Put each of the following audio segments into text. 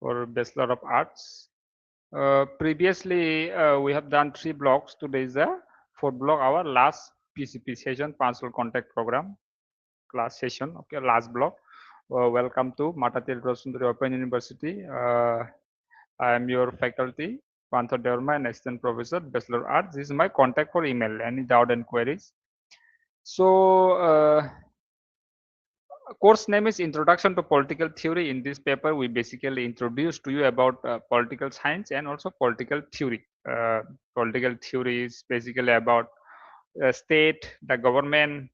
for Bachelor of Arts. Previously, we have done 3 blocks. Today is the 4th block, our last PCP session, Personal Contact Program class session. Okay, last block. Welcome to Matatil Rosundari Open University. I am your faculty, Pantha Derma, and Assistant Professor, Bachelor of Arts. This is my contact for email. Any doubt and queries? So, course name is Introduction to Political Theory. In this paper, we basically introduce to you about political science and also political theory. Political theory is basically about state, the government,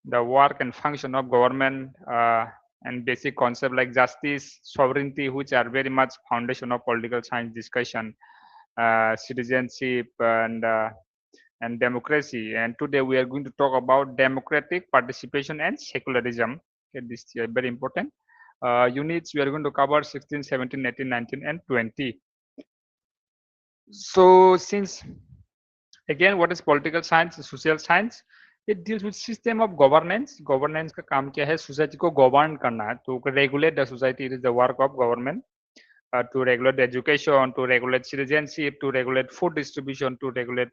the work and function of government, and basic concept like justice, sovereignty, which are very much foundation of political science discussion, citizenship, and democracy. And today we are going to talk about democratic participation and secularism. Okay, this is very important. Units we are going to cover 16, 17, 18, 19, and 20. So since again, what is political science, social science? It deals with system of governance. Governance का काम क्या है? Society को govern करना है. To regulate the society, it is the work of government. To regulate education, to regulate citizenship, to regulate food distribution, to regulate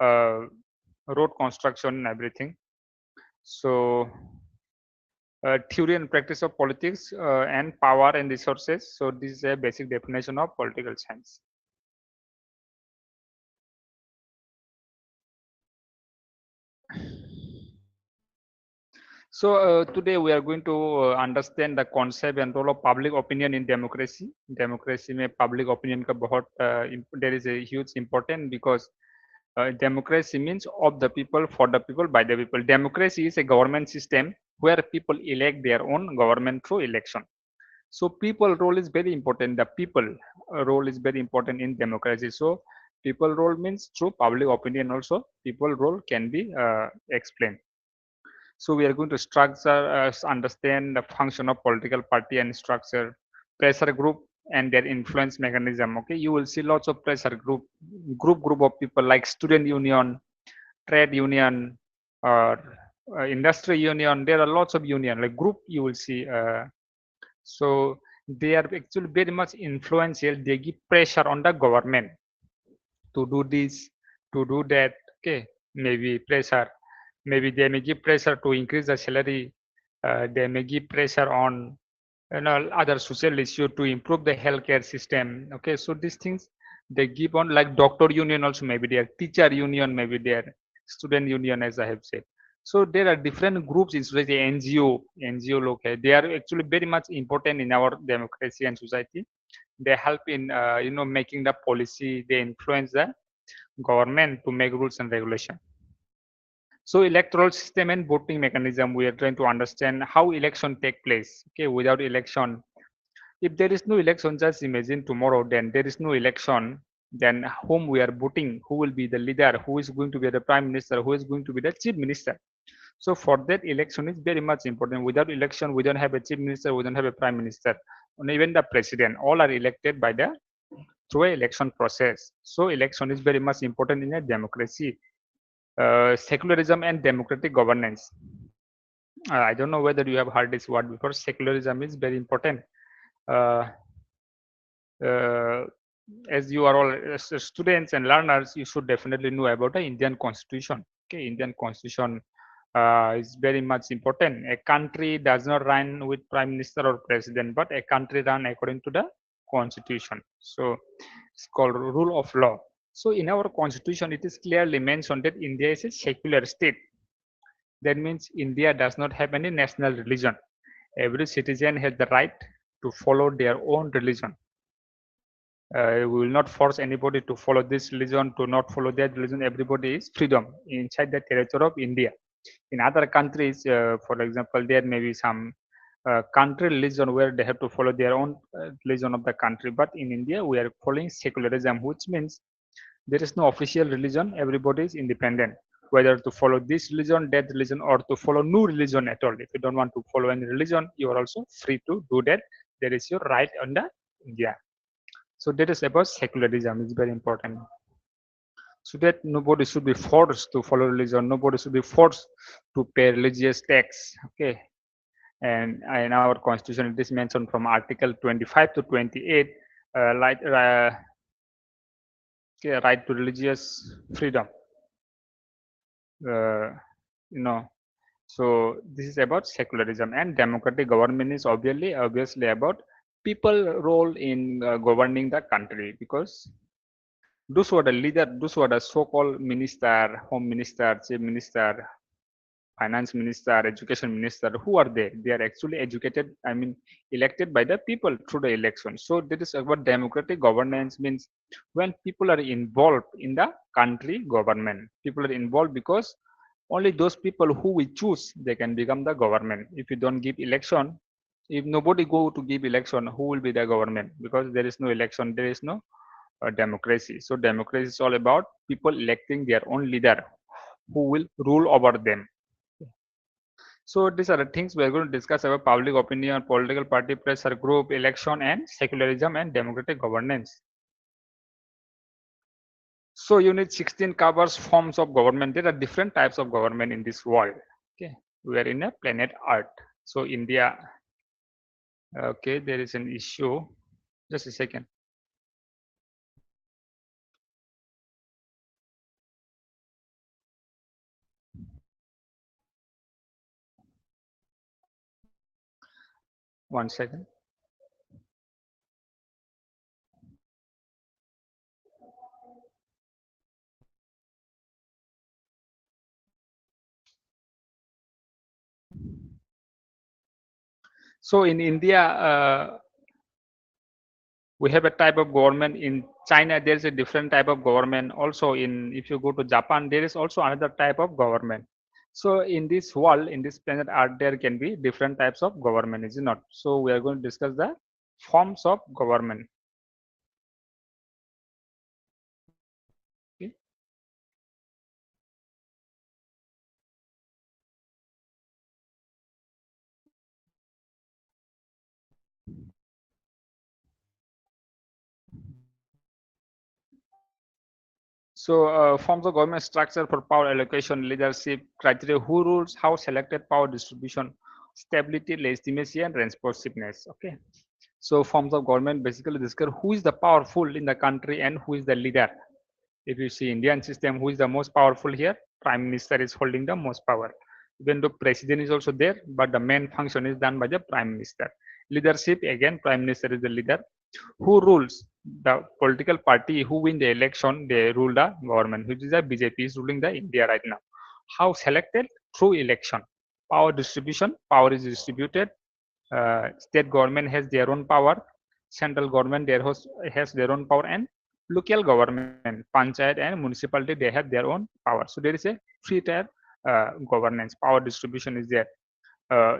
road construction and everything. So theory and practice of politics and power and resources. So this is a basic definition of political science. So today we are going to understand the concept and role of public opinion in democracy. Democracy में public opinion का बहुत there is a huge important because democracy means of the people, for the people, by the people. Democracy is a government system where people elect their own government through election. So people role is very important. The people role is very important in democracy. So people role means through public opinion also people role can be explained. So we are going to structure, understand the function of political party and structure, pressure group and their influence mechanism. Okay, you will see lots of pressure group of people like student union, trade union, or industry union. There are lots of union like group you will see. So they are actually very much influential. They give pressure on the government to do this, to do that. Okay, maybe pressure. Maybe they may give pressure to increase the salary. They may give pressure on other social issue to improve the healthcare system. Okay, so these things they give on like doctor union also, maybe their teacher union, maybe their student union, as I have said. So there are different groups in society, NGO, okay, they are actually very much important in our democracy and society. They help in making the policy. They influence the government to make rules and regulation. So electoral system and voting mechanism, we are trying to understand how election take place. Okay, without election, if there is no election, just imagine tomorrow, then there is no election, then whom we are voting, who will be the leader, who is going to be the prime minister, who is going to be the chief minister. So for that, election is very much important. Without election, we don't have a chief minister, we don't have a prime minister, and even the president. All are elected by the through a election process. So election is very much important in a democracy. Secularism and democratic governance. I don't know whether you have heard this word before. Secularism is very important. As you are all students and learners, you should definitely know about the Indian Constitution. Okay, Indian Constitution is very much important. A country does not run with prime minister or president, but a country run according to the Constitution. So it's called rule of law. So in our constitution, it is clearly mentioned that India is a secular state. That means India does not have any national religion. Every citizen has the right to follow their own religion. We will not force anybody to follow this religion, to not follow that religion. Everybody is freedom inside the territory of India. In other countries, for example, there may be some country religion where they have to follow their own religion of the country. But in India, we are following secularism, which means there is no official religion. Everybody is independent, whether to follow this religion, that religion, or to follow no religion at all. If you don't want to follow any religion, you are also free to do that. There is your right under India. So that is about secularism. It's very important. So that nobody should be forced to follow religion. Nobody should be forced to pay religious tax. Okay. And in our constitution, it is mentioned from Article 25 to 28, right to religious freedom. Uh, you know, so this is about secularism, and democratic government is obviously about people role in governing the country, because those who are the leader, those who are the so-called minister, home minister, chief minister, finance minister, education minister, who are they? They are actually educated, I mean, elected by the people through the election. So that is about democratic governance, means when people are involved in the country government. People are involved because only those people who we choose, they can become the government. If you don't give election, if nobody go to give election, who will be the government? Because there is no election, there is no democracy. So democracy is all about people electing their own leader who will rule over them. So these are the things we are going to discuss about public opinion, political party pressure group, election, and secularism and democratic governance. So unit 16 covers forms of government. There are different types of government in this world. Okay, we are in a planet Earth. So India. Okay, there is an issue. Just a second. One second. So in India, we have a type of government. In China there is a different type of government. Also in, if you go to Japan, there is also another type of government. So in this world, in this planet Earth, there can be different types of government, is it not? So we are going to discuss the forms of government. Okay. So forms of government structure for power allocation, leadership, criteria, who rules, how selected, power distribution, stability, legitimacy, and responsiveness. Okay. So forms of government basically discuss who is the powerful in the country and who is the leader. If you see Indian system, who is the most powerful here? Prime Minister is holding the most power. Even though President is also there, but the main function is done by the Prime Minister. Leadership, again, Prime Minister is the leader. Who rules? The political party who win the election, they rule the government, which is the BJP is ruling the India right now. How selected? Through election. Power distribution, power is distributed. State government has their own power. Central government has their own power, and local government, panchayat and municipality, they have their own power. So there is a three-tier governance. Power distribution is there. Uh,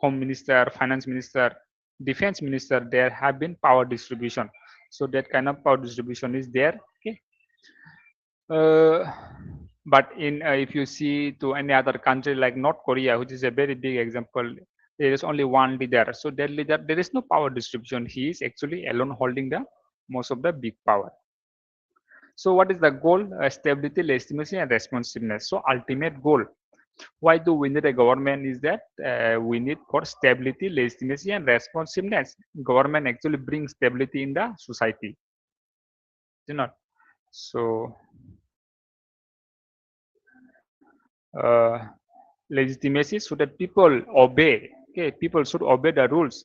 Home minister, finance minister, defense minister, there have been power distribution. So that kind of power distribution is there. Okay. Uh, but in if you see to any other country like North Korea, which is a very big example, there is only one leader. So that leader, there is no power distribution. He is actually alone holding the most of the big power. So what is the goal? Stability, legitimacy, and responsiveness. So ultimate goal. Why do we need a government is that we need for stability, legitimacy, and responsiveness. Government actually brings stability in the society. You know. So uh, legitimacy so that people obey. Okay, people should obey the rules.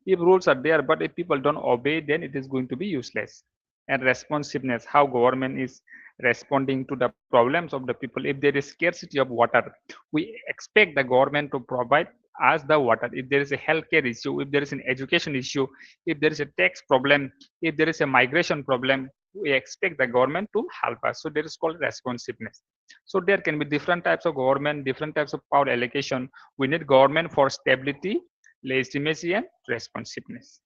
If rules are there, but if people don't obey, then it is going to be useless. And responsiveness, how government is responding to the problems of the people. If there is scarcity of water, we expect the government to provide us the water. If there is a healthcare issue, if there is an education issue, if there is a tax problem, if there is a migration problem, we expect the government to help us. So that is called responsiveness. So there can be different types of government, different types of power allocation. We need government for stability, legitimacy, and responsiveness.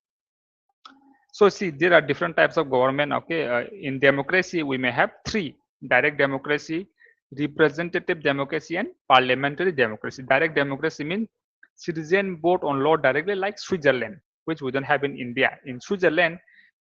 So see, there are different types of government. Okay, in democracy, we may have three: direct democracy, representative democracy, and parliamentary democracy. Direct democracy means citizen vote on law directly, like Switzerland, which we don't have in India. In Switzerland,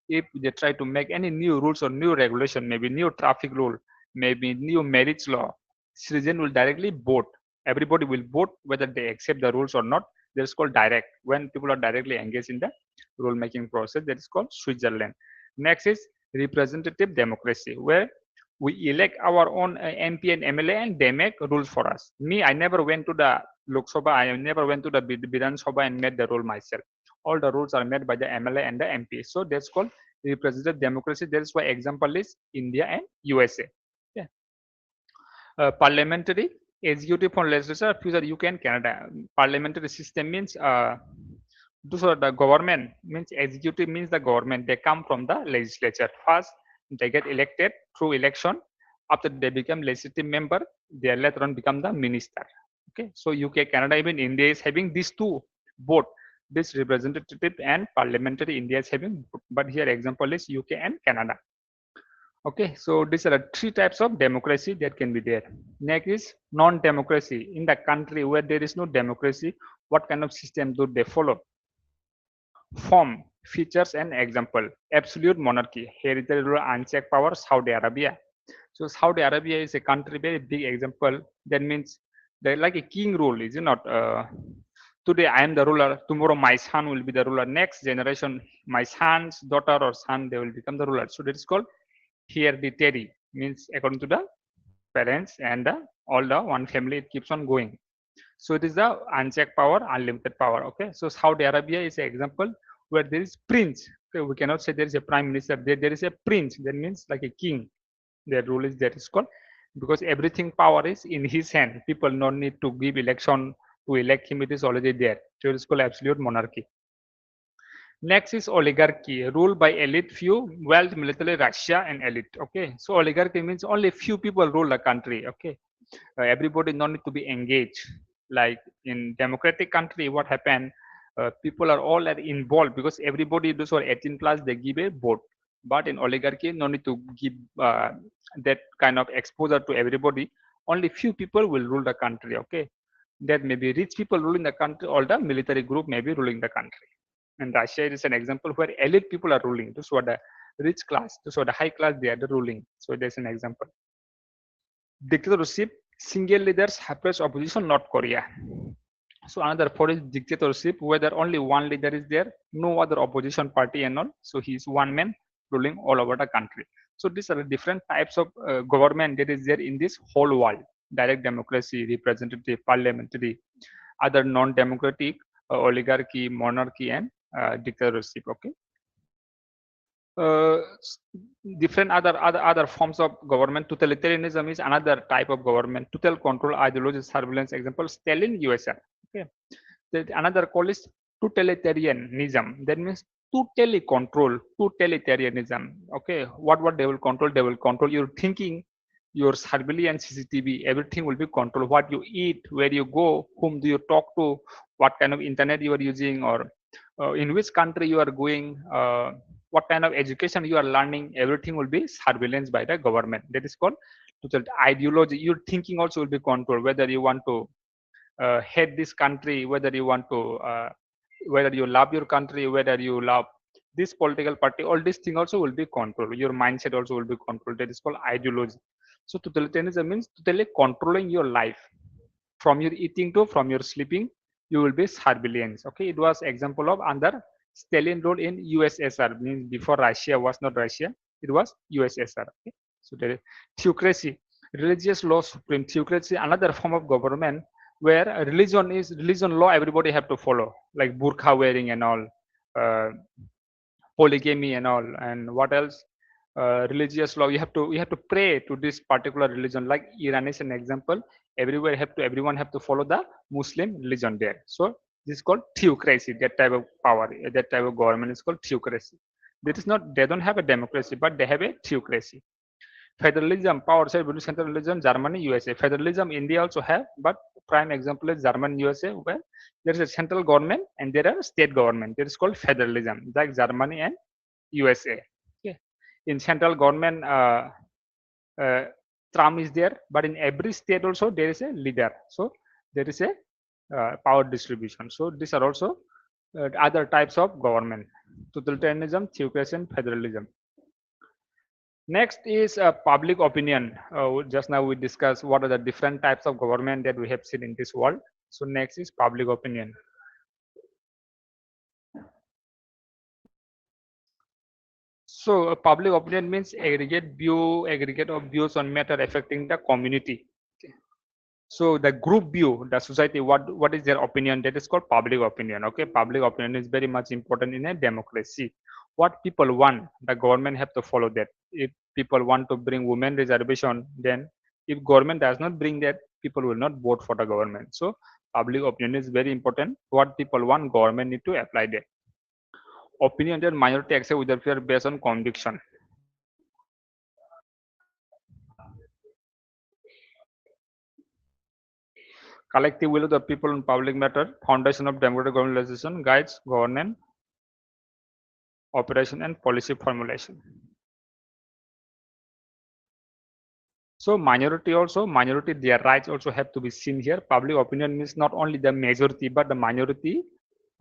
if they try to make any new rules or new regulation, maybe new traffic rule, maybe new marriage law, citizen will directly vote. Everybody will vote whether they accept the rules or not. That is called direct. When people are directly engaged in the rule making process, that is called Switzerland. Next is representative democracy, where we elect our own MP and MLA and they make rules for us. Me, I never went to the Lok Sabha, I never went to the Bidhan Sabha and made the rule myself. All the rules are made by the MLA and the MP. So that's called representative democracy. That is why example is India and USA. Yeah. Parliamentary, executive and legislature, future UK and Canada. Parliamentary system means so the government means executive means the government. They come from the legislature. First, they get elected through election. After they become legislative member, they later on become the minister. Okay, so UK, Canada, even India is having these two, both this representative and parliamentary. India is having, but here example is UK and Canada. Okay, so these are the three types of democracy that can be there. Next is non-democracy. In the country where there is no democracy, what kind of system do they follow? Form, features and example. Absolute monarchy, hereditary rule, unchecked power, Saudi Arabia. So Saudi Arabia is a country, very big example. That means they're like a king rule, is it not? Today I am the ruler, tomorrow my son will be the ruler, next generation, my son's daughter or son, they will become the ruler. So that is called hereditary, means according to the parents and all the one family, it keeps on going. So it is the unchecked power, unlimited power. Okay, so Saudi Arabia is an example where there is prince. Okay, we cannot say there is a prime minister. There is a prince. That means like a king. Their rule is that is called, because everything power is in his hand. People no need to give election to elect him. It is already there. So it is called absolute monarchy. Next is oligarchy, ruled by elite few, wealth, military, Russia, and elite. Okay, so oligarchy means only few people rule the country. Okay, everybody no need to be engaged. Like in democratic country, what happened? People are all are involved because everybody, those who are 18 plus, they give a vote. But in oligarchy, no need to give that kind of exposure to everybody. Only few people will rule the country. Okay, that may be rich people ruling the country, or the military group may be ruling the country. And Russia is an example where elite people are ruling. Those who are the rich class, those who are the high class, they are the ruling. So there's an example. Dictatorship, single leaders suppress opposition, North Korea. So another for is dictatorship, whether only one leader is there, no other opposition party and all. So he's one man ruling all over the country. So these are the different types of government that is there in this whole world. Direct democracy, representative, parliamentary, other non-democratic, oligarchy, monarchy, and dictatorship. Okay. Uh, Different other forms of government. Totalitarianism is another type of government. Total control, ideology, surveillance. Example, Stalin, USA. Okay. Another call is totalitarianism. That means totally control, totalitarianism. Okay, what they will control? They will control your thinking, your surveillance, CCTV. Everything will be controlled. What you eat, where you go, whom do you talk to, what kind of internet you are using, or in which country you are going, what kind of education you are learning. Everything will be surveillance by the government. That is called total ideology. Your thinking also will be controlled. Whether you want to hate this country, whether you want to, whether you love your country, whether you love this political party, all these things also will be controlled. Your mindset also will be controlled. That is called ideology. So totalitarianism means totally controlling your life, from your eating to from your sleeping. You will be surveillance. Okay, it was example of under Stalin rule in USSR, means before Russia was not Russia, it was USSR. Okay, so there is theocracy, religious law supreme. Theocracy, another form of government where religion law everybody have to follow, like burqa wearing and all, uh, polygamy and all, and what else? Religious law. You have to pray to this particular religion. Like Iran is an example. Everyone have to follow the Muslim religion there. So this is called theocracy. That type of power, that type of government is called theocracy. That is not. They don't have a democracy, but they have a theocracy. Federalism, power shared between central religion, Germany, USA. Federalism, India also have, but prime example is Germany, USA, where there is a central government and there are state government. That is called federalism, like Germany and USA. Okay. In central government, uh, Trump is there, but in every state also there is a leader. So there is a power distribution. So these are also other types of government: totalitarianism, theocracy, and federalism. Next is public opinion. Just now we discussed what are the different types of government that we have seen in this world. So next is public opinion. So public opinion means aggregate of views on matter affecting the community. Okay. So the group view, the society, what is their opinion? That is called public opinion. Okay, public opinion is very much important in a democracy. What people want, the government have to follow that. If people want to bring women reservation, then if government does not bring that, people will not vote for the government. So public opinion is very important. What people want, government need to apply that. Opinion that minority accept with fear based on conviction. Collective will of the people in public matter, foundation of democratic government legislation, guides governance, operation and policy formulation. So minority, their rights also have to be seen here. Public opinion means not only the majority, but the minority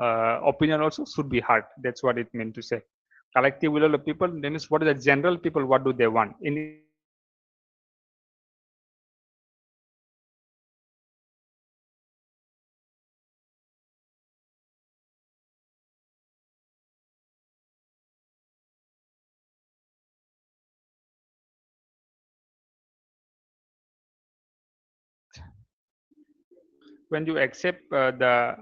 opinion also should be heard. That's what it meant to say. Collective will of the people, that means what is the general people, what do they want? In when you accept the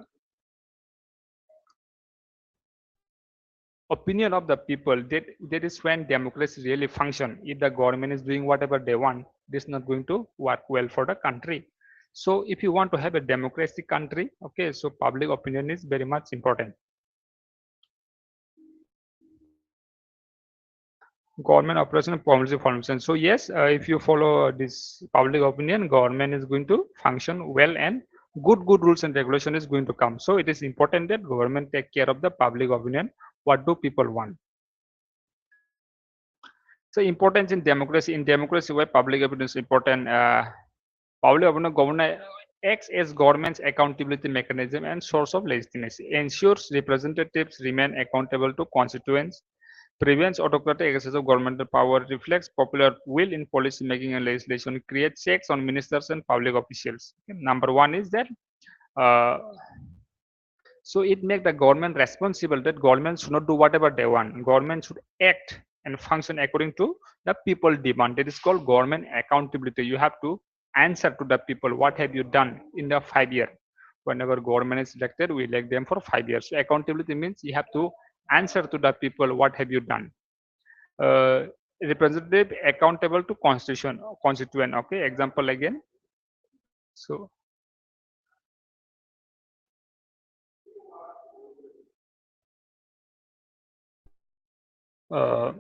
opinion of the people, that is when democracy really function. If the government is doing whatever they want, this is not going to work well for the country. So if you want to have a democratic country, okay, so public opinion is very much important. Government operation and policy formation. So yes, if you follow this public opinion, government is going to function well, and good rules and regulation is going to come. So it is important that government take care of the public opinion. What do people want? So importance in democracy. In democracy, why public opinion is important? Public opinion government acts as government's accountability mechanism and source of legitimacy. Ensures representatives remain accountable to constituents. Prevents autocratic excess of governmental power. Reflects popular will in policy making and legislation. Creates checks on ministers and public officials. Okay. Number one is that. Uh, so it makes the government responsible, that government should not do whatever they want. Government should act and function according to the people demand. That is called government accountability. You have to answer to the people. What have you done in the 5 year? Whenever government is elected, we elect them for 5 years. So accountability means you have to answer to the people. What have you done? Uh, Representative accountable to constituent. Okay, example again. So uh,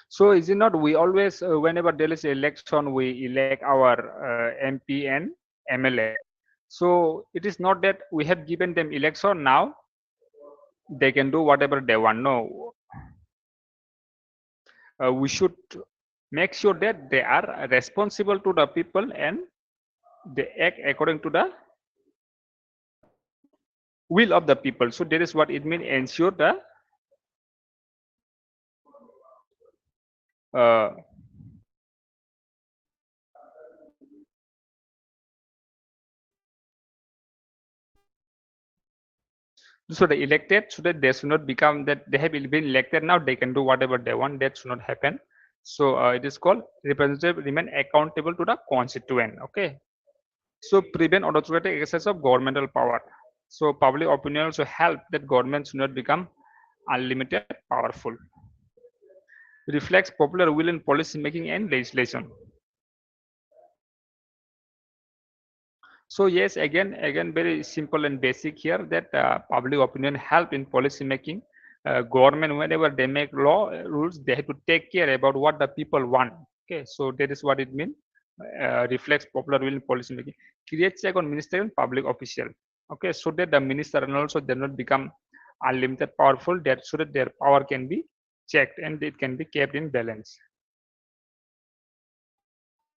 So is it not we always, whenever there is election, we elect our MP and MLA. So it is not that we have given them election now, they can do whatever they want. No, we should make sure that they are responsible to the people and they act according to the will of the people. So that is what it means, ensure the uh, so the elected, so that they should not become that they have been elected now they can do whatever they want. That should not happen. So it is called representative remain accountable to the constituent. Okay. So prevent autocratic excess of governmental power. So public opinion also help that government should not become unlimited powerful. Reflects popular will in policy making and legislation. So yes, again, very simple and basic here, that public opinion help in policy making. Government, whenever they make law rules, they have to take care about what the people want. Okay, so that is what it means. Reflects popular will in policy making. Creates check on minister and public official. Okay, so that the minister and also they not become unlimited powerful. That so that their power can be checked and it can be kept in balance.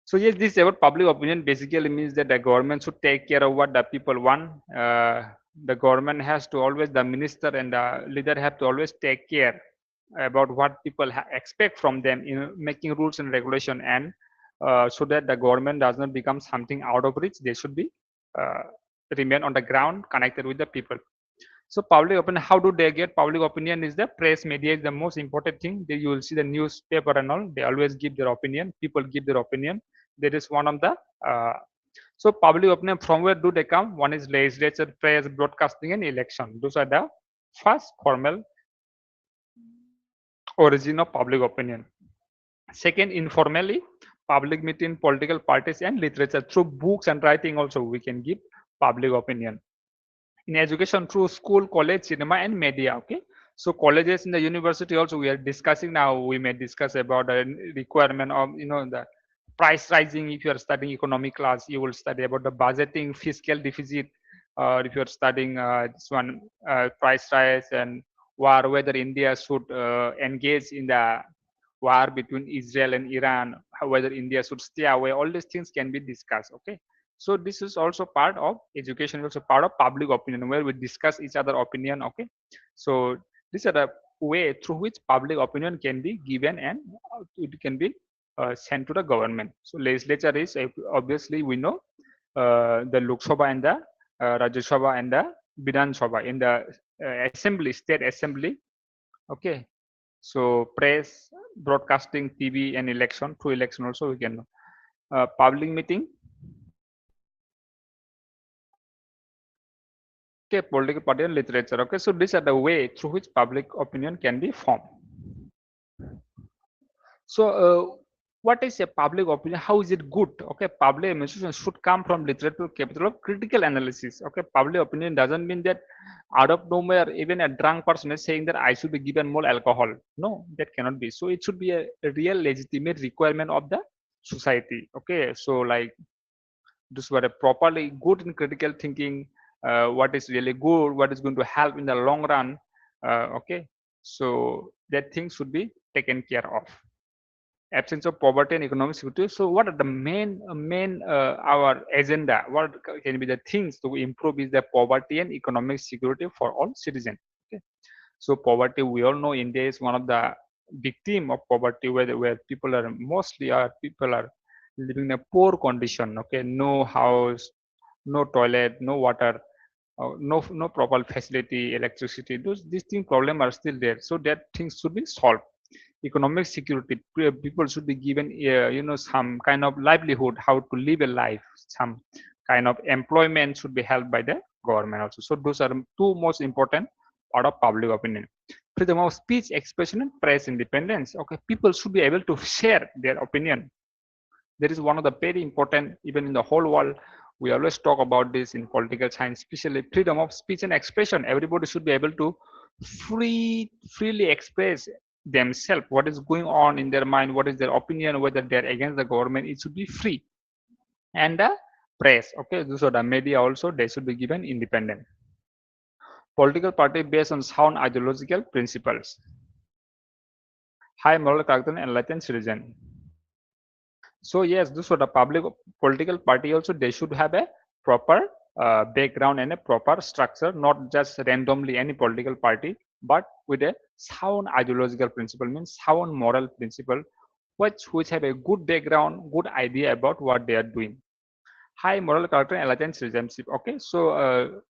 So yes, this about public opinion basically means that the government should take care of what the people want. The government has to always, the minister and the leader have to always take care about what people expect from them in making rules and regulation and so that the government does not become something out of reach. They should be uh, remain on the ground, connected with the people. So public opinion, how do they get public opinion? Is the press media is the most important thing. You will see the newspaper and all. They always give their opinion. People give their opinion. That is one of the. So public opinion, from where do they come? One is legislature, press, broadcasting, and election. Those are the first formal origin of public opinion. Second, informally, public meeting, political parties, and literature. Through books and writing also we can give public opinion. In education, through school, college, cinema, and media. Okay, so colleges in the university also we are discussing now. We may discuss about the requirement of the price rising. If you are studying economic class, you will study about the budgeting, fiscal deficit. If you are studying this one, price rise and war, whether India should engage in the war between Israel and Iran, whether India should stay away. All these things can be discussed. Okay, so this is also part of education, also part of public opinion, where we discuss each other opinion. Okay, so these are the way through which public opinion can be given, and it can be sent to the government. So legislature is obviously we know the Lok Sabha and the Rajya Sabha and the Vidhan Sabha in the assembly, state assembly. Okay, so press, broadcasting, TV, and election. Through election also we can know. Public meeting. Okay, political party and literature. Okay, so these are the way through which public opinion can be formed. So what is a public opinion? How is it good? Okay, public administration should come from literature capital of critical analysis. Okay, public opinion doesn't mean that out of nowhere even a drunk person is saying that I should be given more alcohol. No, that cannot be. So it should be a real legitimate requirement of the society. Okay, so like this were a properly good in critical thinking, what is really good, what is going to help in the long run. Okay, so that thing should be taken care of. Absence of poverty and economic security. So what are the main our agenda? What can be the things to improve is the poverty and economic security for all citizens. Okay, so poverty, we all know India is one of the victim of poverty, where people are mostly people are living in a poor condition. Okay, no house, no toilet, no water, no proper facility, electricity. These things problem are still there. So that things should be solved. Economic security, people should be given some kind of livelihood, how to live a life, some kind of employment should be held by the government also. So those are two most important part of public opinion. Freedom of speech, expression, and press independence. Okay, people should be able to share their opinion. That is one of the very important, even in the whole world. We always talk about this in political science, especially freedom of speech and expression. Everybody should be able to freely express themselves, what is going on in their mind, what is their opinion, whether they're against the government. It should be free. And the press, okay, so the media also, they should be given independent. Political party based on sound ideological principles. High moral character and enlightened citizen. So yes, this sort of public political party also, they should have a proper background and a proper structure, not just randomly any political party, but with a sound ideological principle, means sound moral principle, which have a good background, good idea about what they are doing. High moral character and enlightened citizenship. Okay, so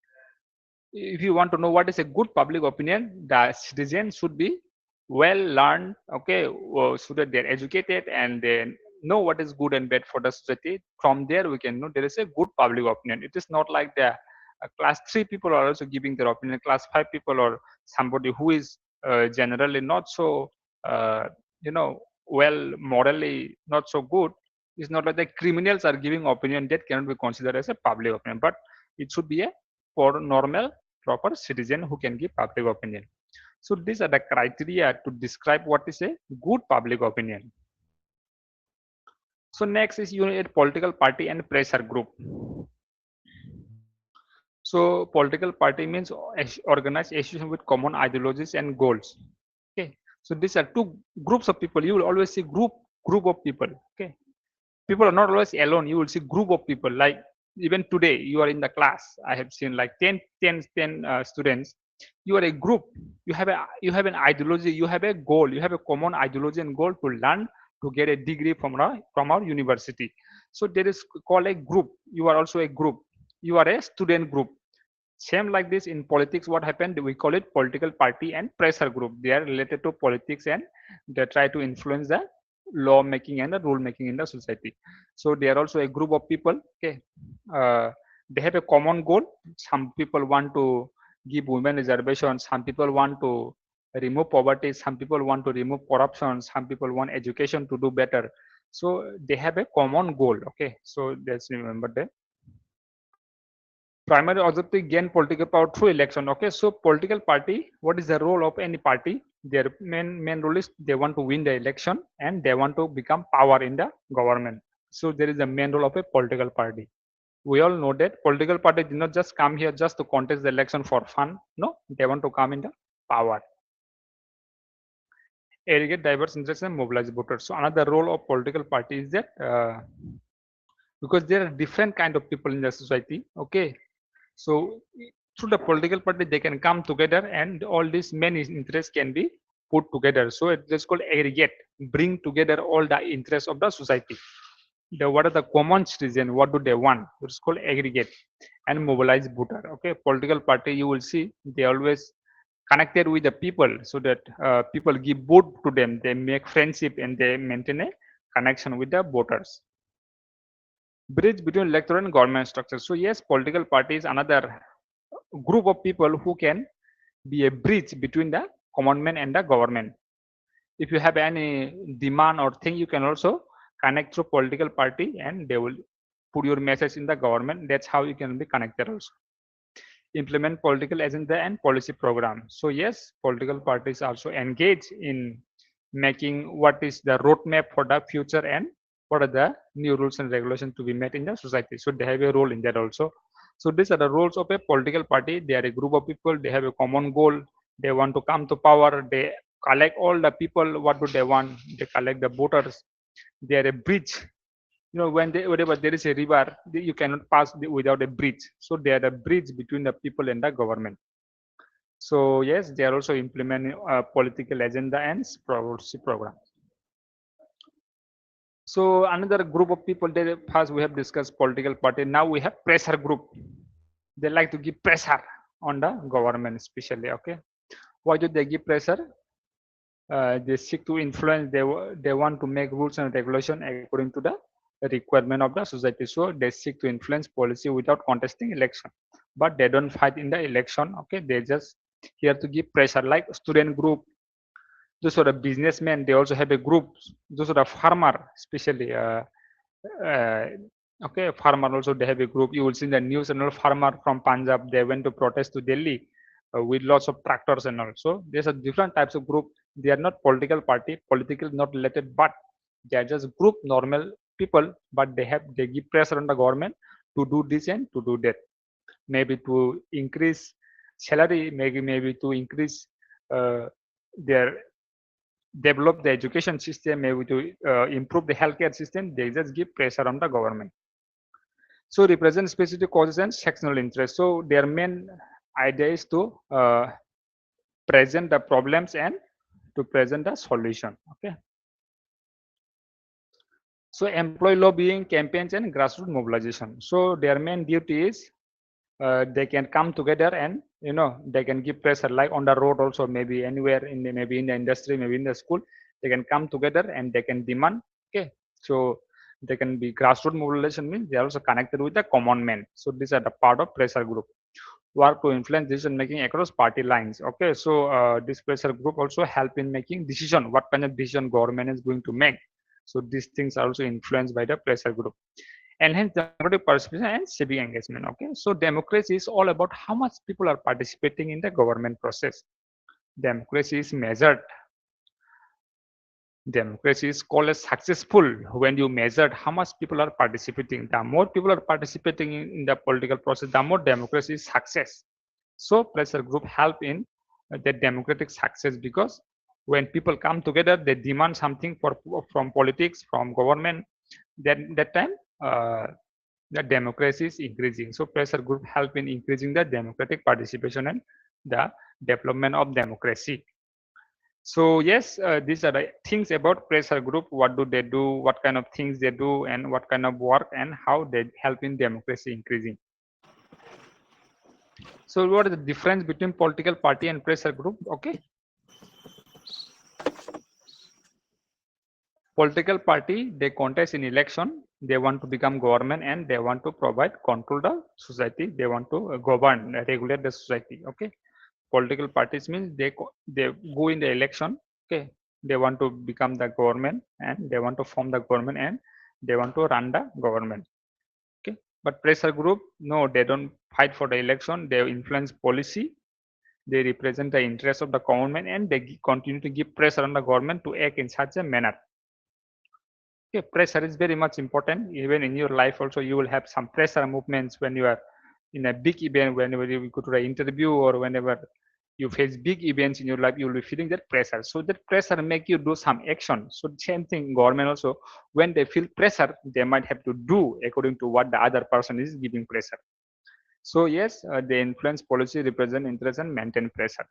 if you want to know what is a good public opinion, the citizen should be well learned. Okay, so that they're educated and they know what is good and bad for the society. From there we can know there is a good public opinion. It is not like the class 3 people are also giving their opinion, class 5 people, or somebody who is generally not so well morally not so good. It's not like the criminals are giving opinion, that cannot be considered as a public opinion, but it should be a for normal proper citizen who can give public opinion. So these are the criteria to describe what is a good public opinion. So next is you need political party and pressure group. So political party means organized association with common ideologies and goals. Okay. So these are two groups of people. You will always see group of people. Okay. People are not always alone. You will see group of people. Like even today, you are in the class. I have seen like 10 students. You are a group. You have an ideology. You have a goal. You have a common ideology and goal to learn, to get a degree from our university. So there is called a group. You are also a group. You are a student group. Same like this in politics, what happened? We call it political party and pressure group. They are related to politics and they try to influence the law making and the rule making in the society. So they are also a group of people. Okay, uh, they have a common goal. Some people want to give women reservations. Some people want to remove poverty. Some people want to remove corruption. Some people want education to do better. So they have a common goal. Okay, so let's remember that primary objective gain political power through election. Okay, so political party, what is the role of any party? Their main role is they want to win the election and they want to become power in the government. So there is the main role of a political party. We all know that political party did not just come here just to contest the election for fun. No, they want to come in the power, aggregate diverse interests and mobilize voters. So another role of political party is that because there are different kind of people in the society. Okay, so through the political party, they can come together and all these many interests can be put together. So it's called aggregate, bring together all the interests of the society. What are the common citizen? What do they want? It's called aggregate and mobilize voter. Okay, political party, you will see they always connected with the people so that people give vote to them. They make friendship and they maintain a connection with the voters. Bridge between electoral and government structure. So yes, political party is another group of people who can be a bridge between the common man and the government. If you have any demand or thing, you can also connect through political party and they will put your message in the government. That's how you can be connected also. Implement political agenda and policy program. So yes, political parties also engage in making what is the roadmap for the future and what are the new rules and regulations to be met in the society. So they have a role in that also. So these are the roles of a political party. They are a group of people. They have a common goal. They want to come to power. They collect all the people. What do they want? They collect the voters. They are a bridge. You know, whenever there is a river, you cannot pass without a bridge. So they are a bridge between the people and the government. So yes, they are also implementing political agenda and policy program. So another group of people, they first we have discussed political party. Now we have pressure group. They like to give pressure on the government, especially. Okay, why do they give pressure? They seek to influence. They want to make rules and regulation according to the requirement of the society. So they seek to influence policy without contesting election, but they don't fight in the election. Okay, they just here to give pressure, like student group. Those are the businessmen. They also have a group. Those are the farmer, especially. Uh, okay, farmer also they have a group. You will see the news and all farmer from Punjab. They went to protest to Delhi with lots of tractors and all. So there's a different types of group. They are not political party, political not related, but they are just group normal people. But they give pressure on the government to do this and to do that. Maybe to increase salary, maybe to increase their develop the education system, maybe to improve the healthcare system. They just give pressure on the government. So represent specific causes and sectional interest. So their main idea is to present the problems and to present the solution. Okay. So employee lobbying campaigns and grassroots mobilization. So their main duty is they can come together and they can give pressure, like on the road also, maybe anywhere in the, maybe in the industry, maybe in the school. They can come together and they can demand. Okay, so they can be grassroots mobilization, means they are also connected with the common man. So these are the part of pressure group. Work to influence decision making across party lines. Okay, so this pressure group also help in making decision, what kind of decision government is going to make. So these things are also influenced by the pressure group. Enhance democratic participation and civic engagement. Okay, so democracy is all about how much people are participating in the government process. Democracy is measured. Democracy is called as successful when you measure how much people are participating. The more people are participating in the political process, the more democracy is success. So pressure group help in the democratic success, because when people come together, they demand something from politics, from government. Then that time the democracy is increasing. So pressure group help in increasing the democratic participation and the development of democracy. So yes, these are the things about pressure group. What do they do? What kind of things they do, and what kind of work, and how they help in democracy increasing. So what is the difference between political party and pressure group? Okay, political party, they contest in election. They want to become government and they want to provide control the society. They want to govern, regulate the society. Okay, political parties means they go in the election. Okay, they want to become the government and they want to form the government and they want to run the government. Okay, but pressure group, no, they don't fight for the election. They influence policy. They represent the interests of the government and they continue to give pressure on the government to act in such a manner. Okay, pressure is very much important. Even in your life also, you will have some pressure movements when you are in a big event, whenever you go to the interview or whenever you face big events in your life, you will be feeling that pressure. So that pressure make you do some action. So same thing, government also, when they feel pressure, they might have to do according to what the other person is giving pressure. So yes, they influence policy, represent interest, and maintain pressure.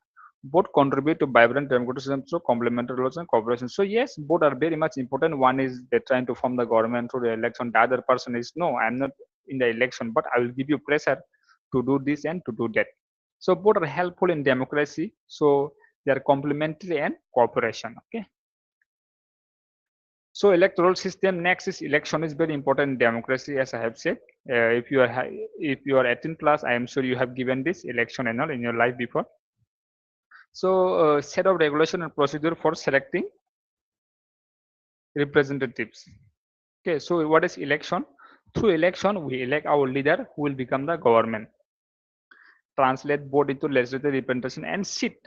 Both contribute to vibrant democratic systems through complementary roles and cooperation. So yes, both are very much important. One is they're trying to form the government through the election. The other person is no, I'm not in the election, but I will give you pressure to do this and to do that. So both are helpful in democracy. So they are complementary and cooperation. Okay. So electoral system next is election is very important in democracy, as I have said. If you are 18 plus, I am sure you have given this election and all in your life before. So set of regulation and procedure for selecting representatives. Okay, so what is election? Through election, we elect our leader who will become the government. Translate both into legislative representation and seat.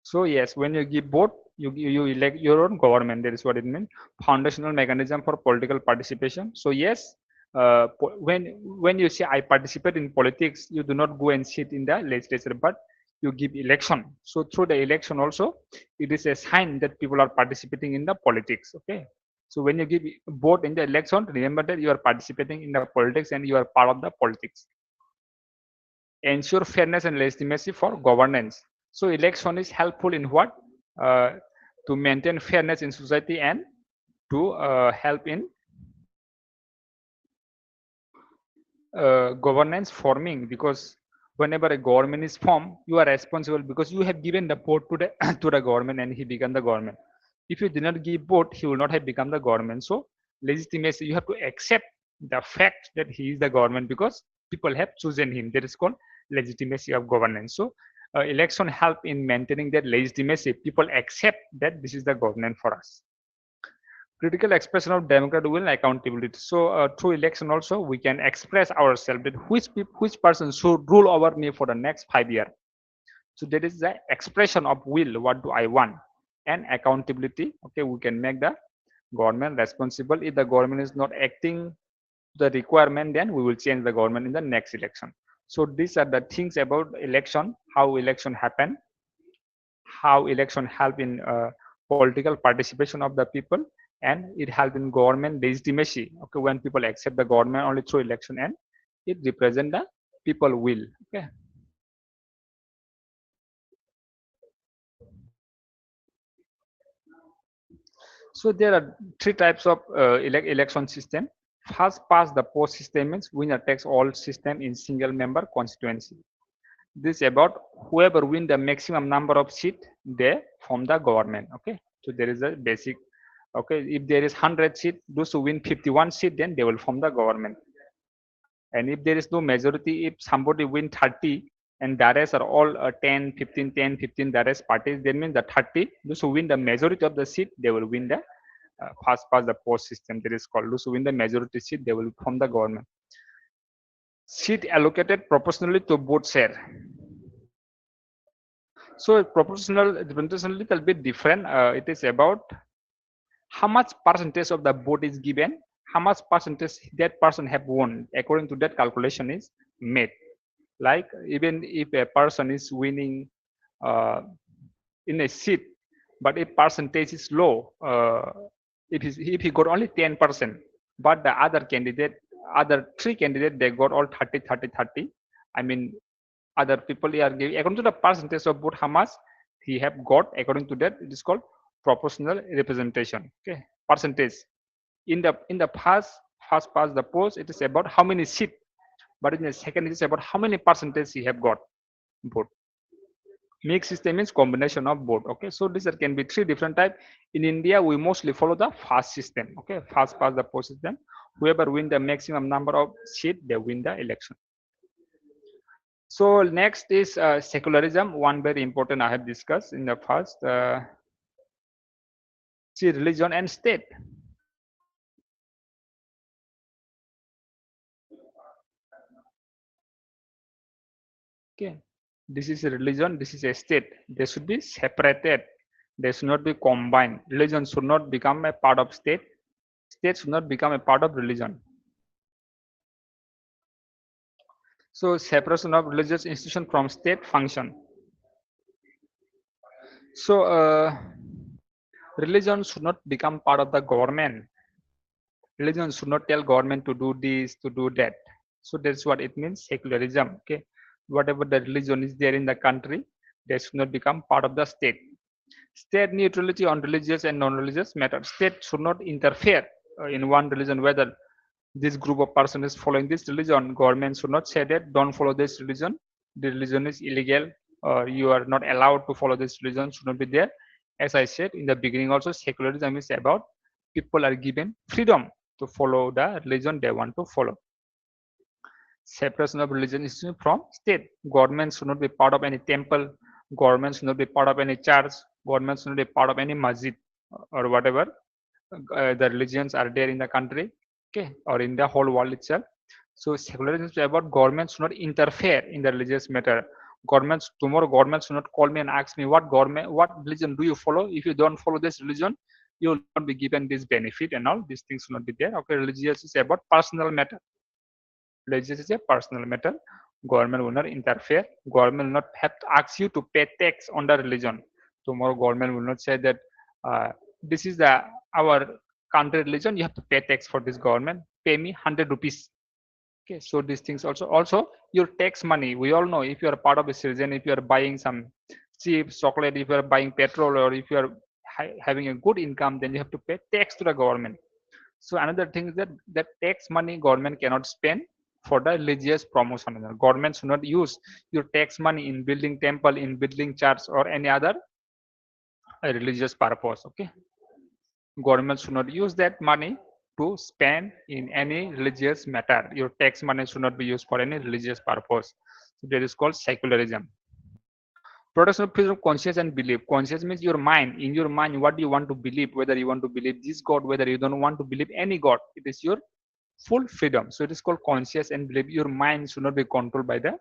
So yes, when you give vote, you elect your own government. That is what it means. Foundational mechanism for political participation. So yes, when you say I participate in politics, you do not go and sit in the legislature, but you give election. So through the election also, it is a sign that people are participating in the politics. Okay. So when you give vote in the election, remember that you are participating in the politics and you are part of the politics. Ensure fairness and legitimacy for governance. So election is helpful in what? Uh, to maintain fairness in society and to help in governance forming, because whenever a government is formed, you are responsible because you have given the vote to the to the government and he become the government. If you did not give vote, he will not have become the government. So legitimacy, you have to accept the fact that he is the government because people have chosen him. That is called legitimacy of governance. So election help in maintaining that legitimacy. People accept that this is the government for us. Critical expression of democratic will and accountability. So through election also we can express ourselves that which person should rule over me for the next 5 years. So that is the expression of will. What do I want? And accountability. Okay, we can make the government responsible. If the government is not acting the requirement, then we will change the government in the next election. So these are the things about election, how election happen, how election help in political participation of the people, and it help in government legitimacy. Okay, when people accept the government only through election and it represent the people will. Okay. So there are three types of election system. First past the post system means winner takes all system in single member constituency. This is about whoever win the maximum number of seat, they form the government. Okay, so there is a basic. Okay, if there is 100 seat, those who win 51 seat, then they will form the government. And if there is no majority, if somebody win 30 and the rest are all 10 15 10 15 the rest parties, then means the 30, those who win the majority of the seat, they will win the first past the post system. That is called those who win the majority seat, they will form the government. Seat allocated proportionally to both share. So proportional representation is a little bit different. It is about how much percentage of the vote is given, how much percentage that person have won. According to that calculation is made. Like even if a person is winning uh, in a seat, but if percentage is low, if he got only 10%, but the other candidate, other three candidates, they got all 30, 30, 30. I mean other people are giving according to the percentage of vote how much he have got. According to that, it is called proportional representation. Okay, percentage. In the first past the post, it is about how many seat, but in the second, it is about how many percentage he have got vote. Mixed system means combination of both. Okay, so this can be three different type. In India, we mostly follow the fast system. Okay, fast past the post system. Whoever win the maximum number of seat, they win the election. So next is secularism. One very important I have discussed in the first. See, religion and state. Okay, this is a religion. This is a state. They should be separated. They should not be combined. Religion should not become a part of state. State should not become a part of religion. So separation of religious institution from state function. So religion should not become part of the government. Religion should not tell government to do this, to do that. So that's what it means, secularism. Okay, whatever the religion is there in the country, they should not become part of the state. State neutrality on religious and non-religious matters. State should not interfere in one religion, whether this group of person is following this religion. Government should not say that don't follow this religion. The religion is illegal, or you are not allowed to follow this religion. Should not be there. As I said in the beginning, also secularism is about people are given freedom to follow the religion they want to follow. Separation of religion is from state. Government should not be part of any temple. Government should not be part of any church. Government should not be part of any masjid or whatever the religions are there in the country, okay, or in the whole world itself. So secularism is about government should not interfere in the religious matter. Governments tomorrow, government should not call me and ask me what religion do you follow. If you don't follow this religion, you will not be given this benefit and all. These things should not be there. Okay, religious is about personal matter. Religious is a personal matter. Government will not interfere. Government will not have to ask you to pay tax on the religion. Tomorrow, government will not say that this is the our country religion. You have to pay tax for this government. Pay me 100 rupees. Okay, so these things also your tax money. We all know if you are part of a citizen, if you are buying some cheap chocolate, if you are buying petrol, or if you are having a good income, then you have to pay tax to the government. So another thing is that tax money government cannot spend for the religious promotion. Government should not use your tax money in building temple, in building church, or any other religious purpose. Okay, government should not use that money to spend in any religious matter. Your tax money should not be used for any religious purpose. So that is called secularism. Protection of freedom of conscience and belief. Conscience means your mind. In your mind, what do you want to believe? Whether you want to believe this God, whether you don't want to believe any God, it is your full freedom. So it is called conscience and belief. Your mind should not be controlled by the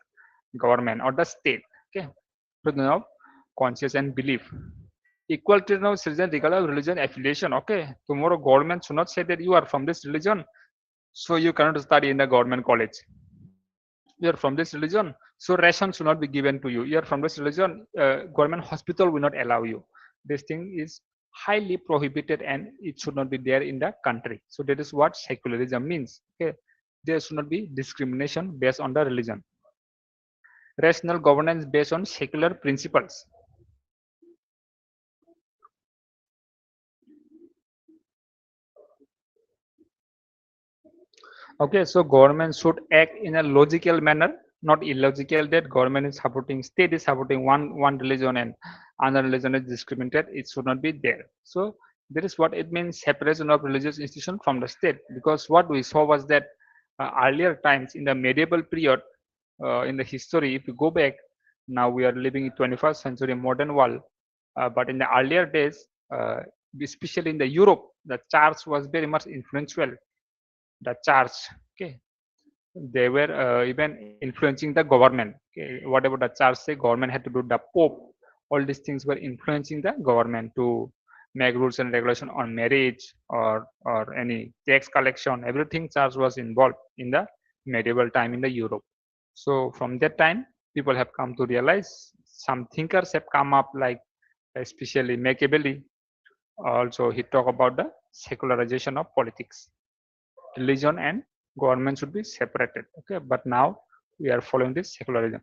government or the state. Okay. Freedom of conscience and belief. Equal treatment of citizen regardless of religion affiliation. Okay. Tomorrow government should not say that you are from this religion, so you cannot study in the government college. You are from this religion, so ration should not be given to you. You are from this religion, government hospital will not allow you. This thing is highly prohibited and it should not be there in the country. So that is what secularism means. Okay, there should not be discrimination based on the religion. Rational governance based on secular principles. Okay, so government should act in a logical manner, not illogical. That government is supporting, state is supporting one religion and another religion is discriminated. It should not be there. So that is what it means: separation of religious institution from the state. Because what we saw was that earlier times in the medieval period, in the history, if you go back, now we are living in 21st century modern world. But in the earlier days, especially in the Europe, the church was very much influential. The church, okay, they were even influencing the government. Okay, whatever the church say, government had to do. The pope, all these things were influencing the government to make rules and regulation on marriage or any tax collection. Everything church was involved in the medieval time in the Europe. So from that time, people have come to realize, some thinkers have come up, like especially Machiavelli. Also he talked about the secularization of politics. Religion and government should be separated. Okay, but now we are following this secularism.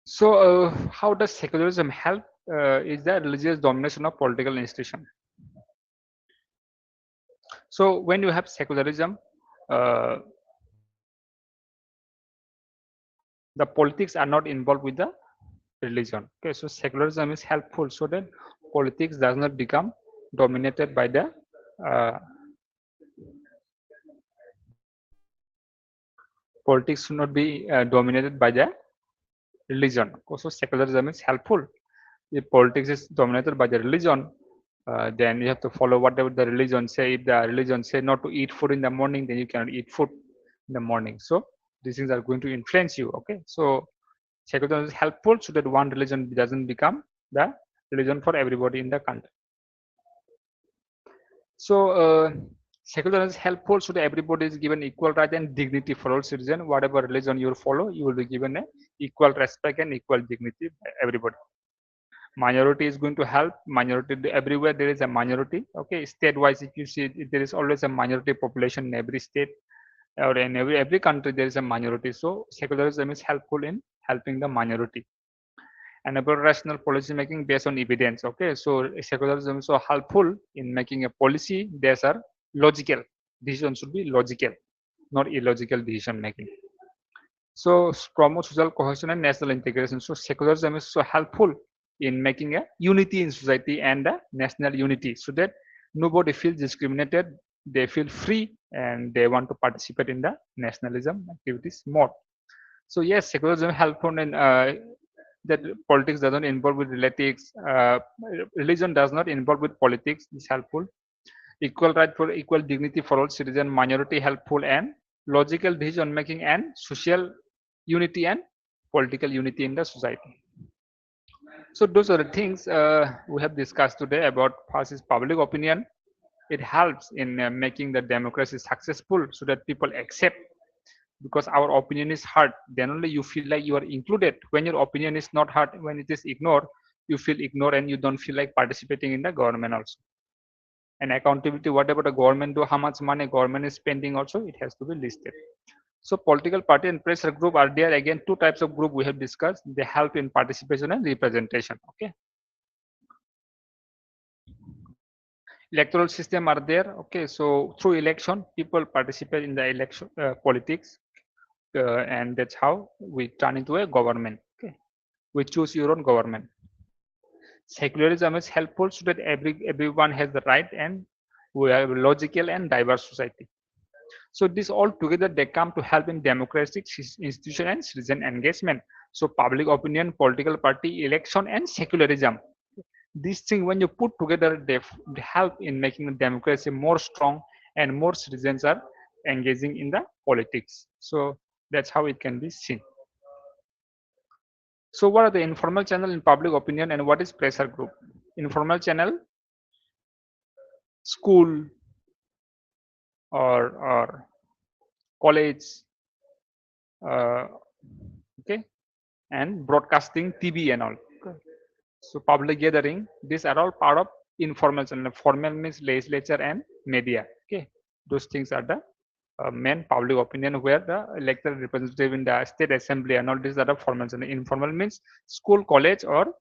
So, how does secularism help? Is the religious domination of political institution? So, when you have secularism, uh, the politics are not involved with the religion. Okay, so secularism is helpful so that politics does not become dominated by the uh, politics should not be dominated by the religion. Also, secularism is helpful. If politics is dominated by the religion, then you have to follow whatever the religion say. If the religion say not to eat food in the morning, then you cannot eat food in the morning. So these things are going to influence you. Okay, so secularism is helpful so that one religion doesn't become the religion for everybody in the country. So secularism is helpful so that everybody is given equal right and dignity for all citizens. Whatever religion you follow, you will be given a equal respect and equal dignity by everybody. Minority is going to help. Minority, everywhere there is a minority. Okay, state wise, if you see, there is always a minority population in every state or in every country there is a minority. So secularism is helpful in helping the minority. And about rational policy making based on evidence. Okay, so secularism is so helpful in making a policy that are logical. Decision should be logical, not illogical decision making. So promote social cohesion and national integration. So secularism is so helpful in making a unity in society and a national unity, so that nobody feels discriminated. They feel free and they want to participate in the nationalism activities more. So yes, secularism helpful in that politics doesn't involve with relatives. Religion does not involve with politics. Is helpful. Equal right for equal dignity for all citizens. Minority helpful and logical decision making and social unity and political unity in the society. So those are the things we have discussed today about first is public opinion. It helps in making the democracy successful so that people accept, because our opinion is heard, then only you feel like you are included. When your opinion is not heard, when it is ignored, you feel ignored and you don't feel like participating in the government also. And accountability, whatever the government do, how much money government is spending also, it has to be listed. So political party and pressure group are there. Again, two types of group we have discussed. They help in participation and representation. Okay. Electoral system are there. Okay, so through election, people participate in the election politics, and that's how we turn into a government. Okay, we choose your own government. Secularism is helpful so that everyone has the right, and we have a logical and diverse society. So this all together they come to help in democratic institution and citizen engagement. So public opinion, political party, election, and secularism. These things, when you put together, they help in making the democracy more strong and more citizens are engaging in the politics. So that's how it can be seen. So what are the informal channel in public opinion and what is pressure group? Informal channel, school or college, uh, okay, and broadcasting, TV and all. Okay. So public gathering, these are all part of informal channel. Formal means legislature and media. Okay, those things are the main public opinion where the elected representative in the state assembly and all these are the formal channel. Informal means school, college, or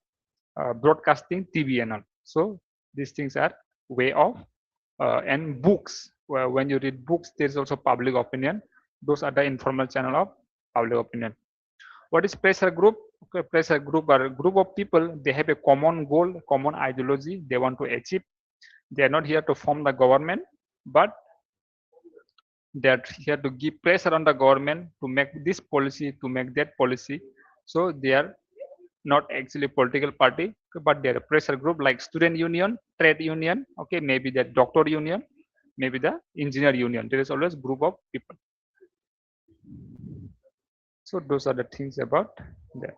broadcasting, TV and all. So these things are way of and books. Where when you read books, there is also public opinion. Those are the informal channel of public opinion. What is pressure group? Okay, pressure group are a group of people. They have a common goal, common ideology they want to achieve. They are not here to form the government, but they are here to give pressure on the government to make this policy, to make that policy. So they are not actually political party, but they are a pressure group like student union, trade union, okay, maybe the doctor union, maybe the engineer union. There is always group of people. So those are the things about that.